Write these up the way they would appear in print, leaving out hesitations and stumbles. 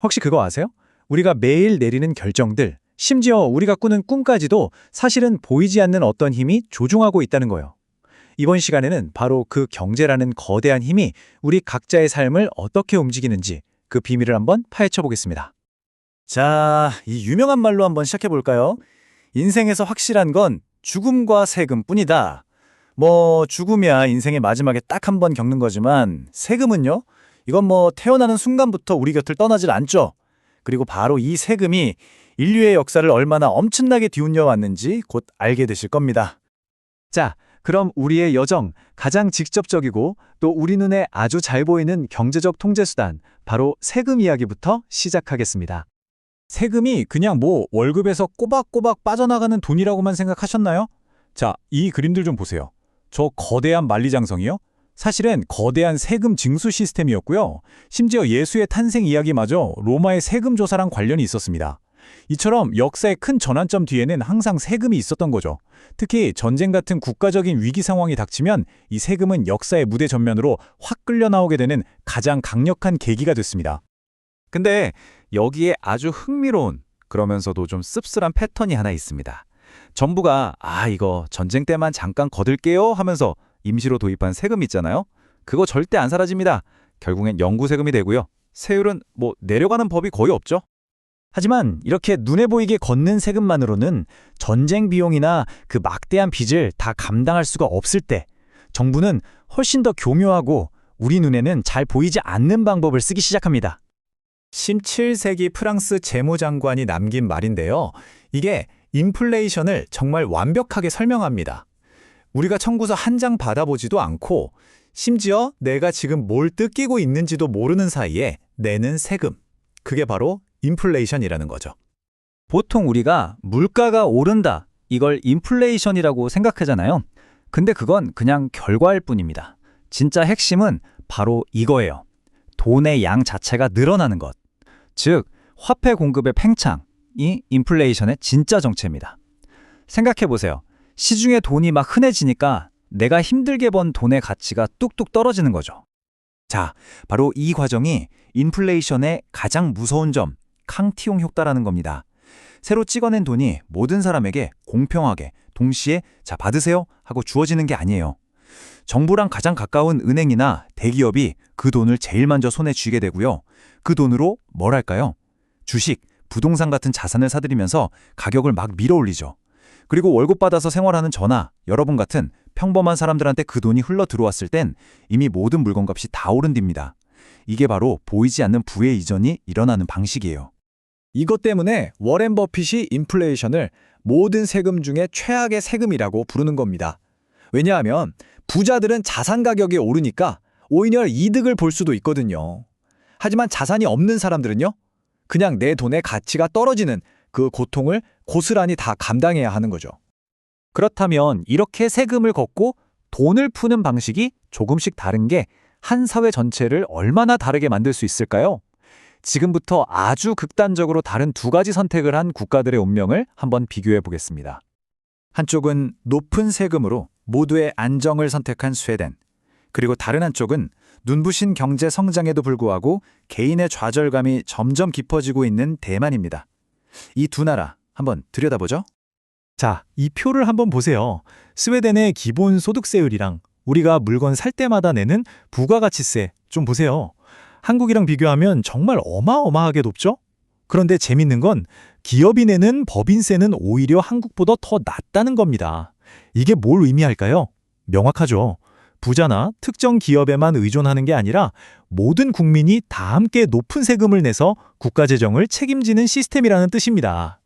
혹시 그거 아세요? 우리가 매일 내리는 결정들, 심지어 우리가 꾸는 꿈까지도 사실은 보이지 않는 어떤 힘이 조종하고 있다는 거예요. 이번 시간에는 바로 그 경제라는 거대한 힘이 우리 각자의 삶을 어떻게 움직이는지 그 비밀을 한번 파헤쳐 보겠습니다. 자, 이 유명한 말로 한번 시작해 볼까요? 인생에서 확실한 건 죽음과 세금뿐이다. 죽음이야 인생의 마지막에 딱 한 번 겪는 거지만 세금은요? 이건 태어나는 순간부터 우리 곁을 떠나질 않죠. 그리고 바로 이 세금이 인류의 역사를 얼마나 엄청나게 뒤흔려 왔는지 곧 알게 되실 겁니다. 자, 그럼 우리의 여정, 가장 직접적이고 또 우리 눈에 아주 잘 보이는 경제적 통제수단, 바로 세금 이야기부터 시작하겠습니다. 세금이 그냥 월급에서 꼬박꼬박 빠져나가는 돈이라고만 생각하셨나요? 자, 이 그림들 좀 보세요. 저 거대한 만리장성이요? 사실은 거대한 세금 징수 시스템이었고요. 심지어 예수의 탄생 이야기마저 로마의 세금 조사랑 관련이 있었습니다. 이처럼 역사의 큰 전환점 뒤에는 항상 세금이 있었던 거죠. 특히 전쟁 같은 국가적인 위기 상황이 닥치면 이 세금은 역사의 무대 전면으로 확 끌려 나오게 되는 가장 강력한 계기가 됐습니다. 근데 여기에 아주 흥미로운, 그러면서도 좀 씁쓸한 패턴이 하나 있습니다. 정부가 이거 전쟁 때만 잠깐 거둘게요 하면서 임시로 도입한 세금 있잖아요. 그거 절대 안 사라집니다. 결국엔 영구세금이 되고요. 세율은 내려가는 법이 거의 없죠. 하지만 이렇게 눈에 보이게 걷는 세금만으로는 전쟁 비용이나 그 막대한 빚을 다 감당할 수가 없을 때 정부는 훨씬 더 교묘하고 우리 눈에는 잘 보이지 않는 방법을 쓰기 시작합니다. 17세기 프랑스 재무장관이 남긴 말인데요. 이게 인플레이션을 정말 완벽하게 설명합니다. 우리가 청구서 한 장 받아보지도 않고 심지어 내가 지금 뭘 뜯기고 있는지도 모르는 사이에 내는 세금. 그게 바로 인플레이션이라는 거죠. 보통 우리가 물가가 오른다, 이걸 인플레이션이라고 생각하잖아요. 근데 그건 그냥 결과일 뿐입니다. 진짜 핵심은 바로 이거예요. 돈의 양 자체가 늘어나는 것. 즉, 화폐 공급의 팽창이 인플레이션의 진짜 정체입니다. 생각해보세요. 시중에 돈이 막 흔해지니까 내가 힘들게 번 돈의 가치가 뚝뚝 떨어지는 거죠. 자, 바로 이 과정이 인플레이션의 가장 무서운 점, 캉티용 효과라는 겁니다. 새로 찍어낸 돈이 모든 사람에게 공평하게 동시에 자 받으세요 하고 주어지는 게 아니에요. 정부랑 가장 가까운 은행이나 대기업이 그 돈을 제일 먼저 손에 쥐게 되고요. 그 돈으로 뭘 할까요? 주식, 부동산 같은 자산을 사들이면서 가격을 막 밀어올리죠. 그리고 월급 받아서 생활하는 저나 여러분 같은 평범한 사람들한테 그 돈이 흘러 들어왔을 땐 이미 모든 물건값이 다 오른 뒤입니다. 이게 바로 보이지 않는 부의 이전이 일어나는 방식이에요. 이것 때문에 워렌 버핏이 인플레이션을 모든 세금 중에 최악의 세금이라고 부르는 겁니다. 왜냐하면 부자들은 자산 가격이 오르니까 오히려 이득을 볼 수도 있거든요. 하지만 자산이 없는 사람들은요? 그냥 내 돈의 가치가 떨어지는 그 고통을 고스란히 다 감당해야 하는 거죠. 그렇다면 이렇게 세금을 걷고 돈을 푸는 방식이 조금씩 다른 게 한 사회 전체를 얼마나 다르게 만들 수 있을까요? 지금부터 아주 극단적으로 다른 두 가지 선택을 한 국가들의 운명을 한번 비교해 보겠습니다. 한쪽은 높은 세금으로 모두의 안정을 선택한 스웨덴, 그리고 다른 한쪽은 눈부신 경제 성장에도 불구하고 개인의 좌절감이 점점 깊어지고 있는 대만입니다. 이 두 나라 한번 들여다보죠. 자, 이 표를 한번 보세요. 스웨덴의 기본 소득세율이랑 우리가 물건 살 때마다 내는 부가가치세 좀 보세요. 한국이랑 비교하면 정말 어마어마하게 높죠? 그런데 재밌는 건 기업이 내는 법인세는 오히려 한국보다 더 낮다는 겁니다. 이게 뭘 의미할까요? 명확하죠. 부자나 특정 기업에만 의존하는 게 아니라 모든 국민이 다 함께 높은 세금을 내서 국가 재정을 책임지는 시스템이라는 뜻입니다.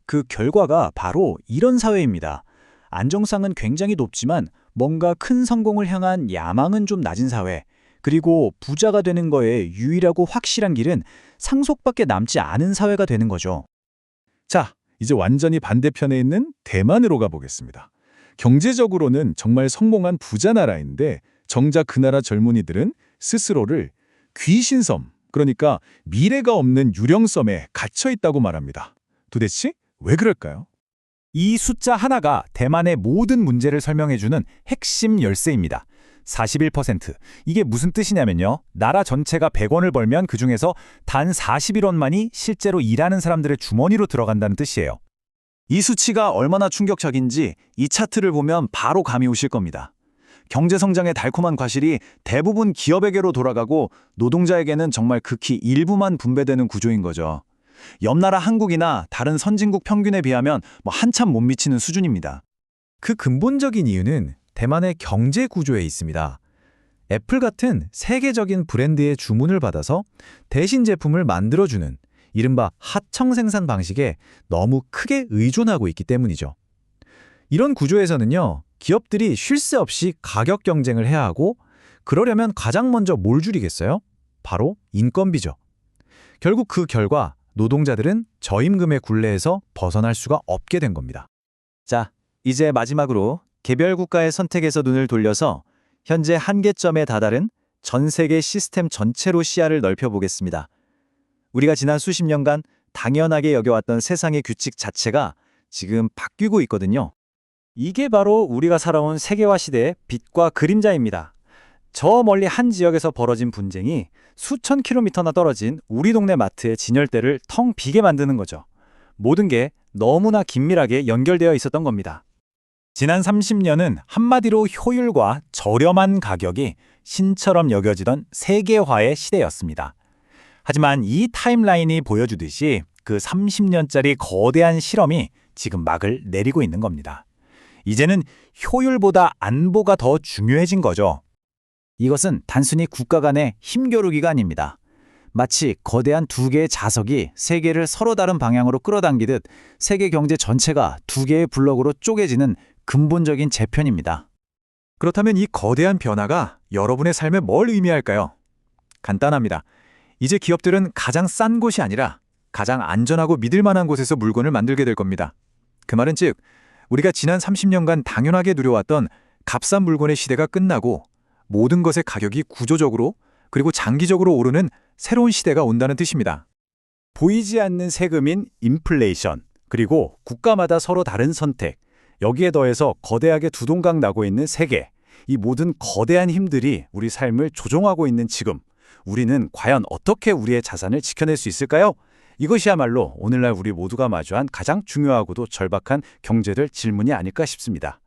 그 결과가 바로 이런 사회입니다. 안정성은 굉장히 높지만 뭔가 큰 성공을 향한 야망은 좀 낮은 사회. 그리고 부자가 되는 거에 유일하고 확실한 길은 상속밖에 남지 않은 사회가 되는 거죠. 자, 이제 완전히 반대편에 있는 대만으로 가보겠습니다. 경제적으로는 정말 성공한 부자 나라인데 정작 그 나라 젊은이들은 스스로를 귀신섬, 그러니까 미래가 없는 유령섬에 갇혀 있다고 말합니다. 도대체 왜 그럴까요? 이 숫자 하나가 대만의 모든 문제를 설명해주는 핵심 열쇠입니다. 41%. 이게 무슨 뜻이냐면요. 나라 전체가 100원을 벌면 그중에서 단 41원만이 실제로 일하는 사람들의 주머니로 들어간다는 뜻이에요. 이 수치가 얼마나 충격적인지 이 차트를 보면 바로 감이 오실 겁니다. 경제성장의 달콤한 과실이 대부분 기업에게로 돌아가고 노동자에게는 정말 극히 일부만 분배되는 구조인 거죠. 옆 나라 한국이나 다른 선진국 평균에 비하면 한참 못 미치는 수준입니다. 그 근본적인 이유는 대만의 경제 구조에 있습니다. 애플 같은 세계적인 브랜드의 주문을 받아서 대신 제품을 만들어주는 이른바 하청 생산 방식에 너무 크게 의존하고 있기 때문이죠. 이런 구조에서는요, 기업들이 쉴 새 없이 가격 경쟁을 해야 하고 그러려면 가장 먼저 뭘 줄이겠어요? 바로 인건비죠. 결국 그 결과 노동자들은 저임금의 굴레에서 벗어날 수가 없게 된 겁니다. 자, 이제 마지막으로 개별 국가의 선택에서 눈을 돌려서 현재 한계점에 다다른 전 세계 시스템 전체로 시야를 넓혀보겠습니다. 우리가 지난 수십 년간 당연하게 여겨왔던 세상의 규칙 자체가 지금 바뀌고 있거든요. 이게 바로 우리가 살아온 세계화 시대의 빛과 그림자입니다. 저 멀리 한 지역에서 벌어진 분쟁이 수천 킬로미터나 떨어진 우리 동네 마트의 진열대를 텅 비게 만드는 거죠. 모든 게 너무나 긴밀하게 연결되어 있었던 겁니다. 지난 30년은 한마디로 효율과 저렴한 가격이 신처럼 여겨지던 세계화의 시대였습니다. 하지만 이 타임라인이 보여주듯이 그 30년짜리 거대한 실험이 지금 막을 내리고 있는 겁니다. 이제는 효율보다 안보가 더 중요해진 거죠. 이것은 단순히 국가 간의 힘겨루기가 아닙니다. 마치 거대한 두 개의 자석이 세계를 서로 다른 방향으로 끌어당기듯 세계 경제 전체가 두 개의 블록으로 쪼개지는 근본적인 재편입니다. 그렇다면 이 거대한 변화가 여러분의 삶에 뭘 의미할까요? 간단합니다. 이제 기업들은 가장 싼 곳이 아니라 가장 안전하고 믿을 만한 곳에서 물건을 만들게 될 겁니다. 그 말은 즉, 우리가 지난 30년간 당연하게 누려왔던 값싼 물건의 시대가 끝나고 모든 것의 가격이 구조적으로 그리고 장기적으로 오르는 새로운 시대가 온다는 뜻입니다. 보이지 않는 세금인 인플레이션, 그리고 국가마다 서로 다른 선택, 여기에 더해서 거대하게 두동강 나고 있는 세계, 이 모든 거대한 힘들이 우리 삶을 조종하고 있는 지금, 우리는 과연 어떻게 우리의 자산을 지켜낼 수 있을까요? 이것이야말로 오늘날 우리 모두가 마주한 가장 중요하고도 절박한 경제적 질문이 아닐까 싶습니다.